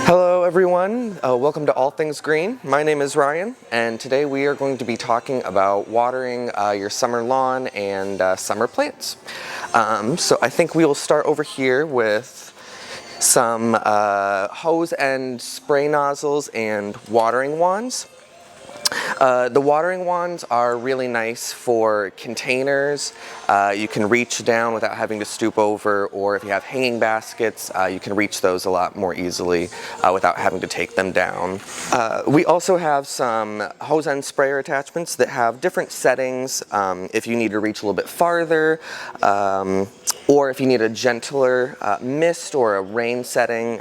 Hello everyone, welcome to All Things Green. My name is Ryan, and today we are going to be talking about watering your summer lawn and summer plants. So I think we will start over here with some hose and spray nozzles and watering wands. The watering wands are really nice for containers. You can reach down without having to stoop over, or if you have hanging baskets, you can reach those a lot more easily without having to take them down. We also have some hose end sprayer attachments that have different settings if you need to reach a little bit farther, or if you need a gentler mist or a rain setting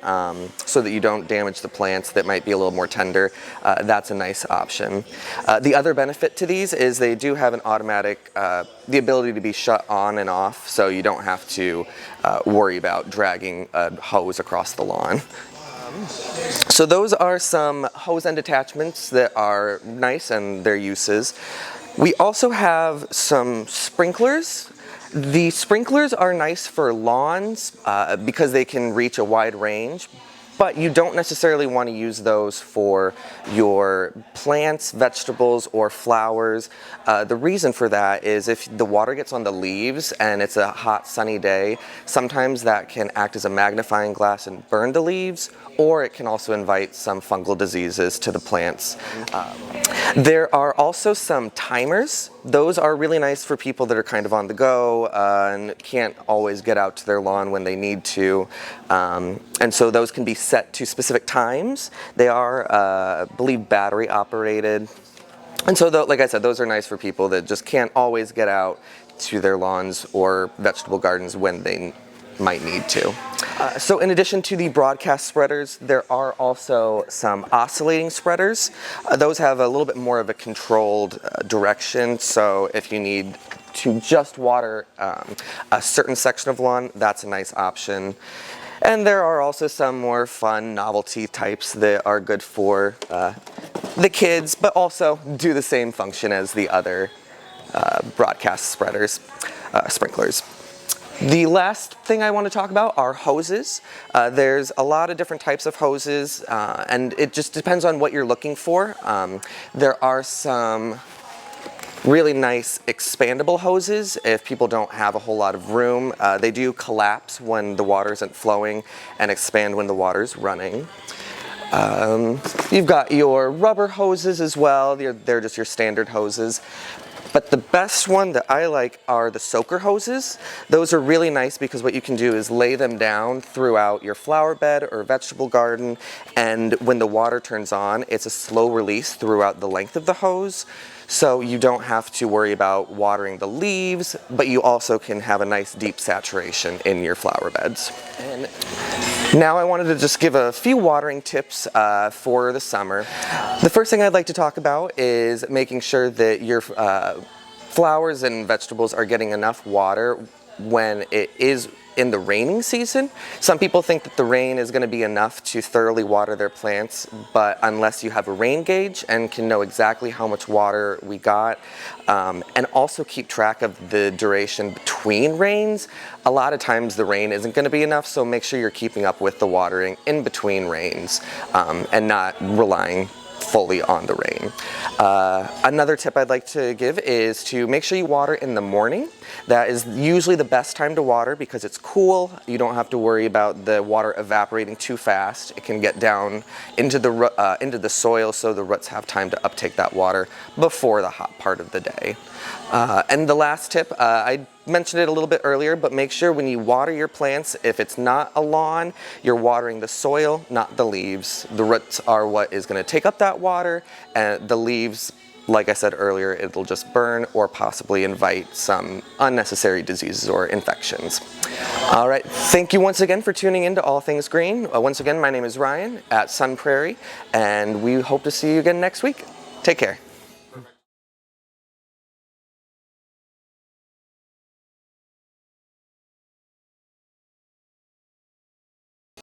so that you don't damage the plants that might be a little more tender. That's a nice option. The other benefit to these is they do have an automatic, the ability to be shut on and off, so you don't have to worry about dragging a hose across the lawn. So those are some hose end attachments that are nice and their uses. We also have some sprinklers. The sprinklers are nice for lawns because they can reach a wide range, but you don't necessarily want to use those for your plants, vegetables, or flowers. The reason for that is if the water gets on the leaves and it's a hot sunny day, sometimes that can act as a magnifying glass and burn the leaves, or it can also invite some fungal diseases to the plants. There are also some timers. Those are really nice for people that are kind of on the go and can't always get out to their lawn when they need to. And so those can be set to specific times. They are, I believe, battery operated. And so, like I said, those are nice for people that just can't always get out to their lawns or vegetable gardens when they might need to. So in addition to the broadcast spreaders, there are also some oscillating spreaders. Those have a little bit more of a controlled direction, so if you need to just water a certain section of lawn, that's a nice option. And there are also some more fun novelty types that are good for the kids, but also do the same function as the other broadcast spreaders, sprinklers. The last thing I want to talk about are hoses. There's a lot of different types of hoses, and it just depends on what you're looking for. There are some really nice expandable hoses if people don't have a whole lot of room. They do collapse when the water isn't flowing and expand when the water's running. You've got your rubber hoses as well. They're just your standard hoses. But the best one that I like are the soaker hoses. Those are really nice because what you can do is lay them down throughout your flower bed or vegetable garden, and when the water turns on, it's a slow release throughout the length of the hose. So you don't have to worry about watering the leaves, but you also can have a nice deep saturation in your flower beds. And now I wanted to just give a few watering tips for the summer. The first thing I'd like to talk about is making sure that your flowers and vegetables are getting enough water when it is in the raining season. Some people think that the rain is going to be enough to thoroughly water their plants, but unless you have a rain gauge and can know exactly how much water we got, and also keep track of the duration between rains, a lot of times the rain isn't going to be enough, so make sure you're keeping up with the watering in between rains and not relying fully on the rain. Another tip I'd like to give is to make sure you water in the morning. That is usually the best time to water because it's cool. You don't have to worry about the water evaporating too fast. It can get down into the soil, so the roots have time to uptake that water before the hot part of the day. And the last tip, I mentioned it a little bit earlier, but make sure when you water your plants, if it's not a lawn, you're watering the soil, not the leaves. The roots are what is going to take up that water, and the leaves, like I said earlier, it'll just burn or possibly invite some unnecessary diseases or infections. All right, thank you once again for tuning in to All Things Green. Once again, my name is Ryan at Sun Prairie, and we hope to see you again next week. Take care.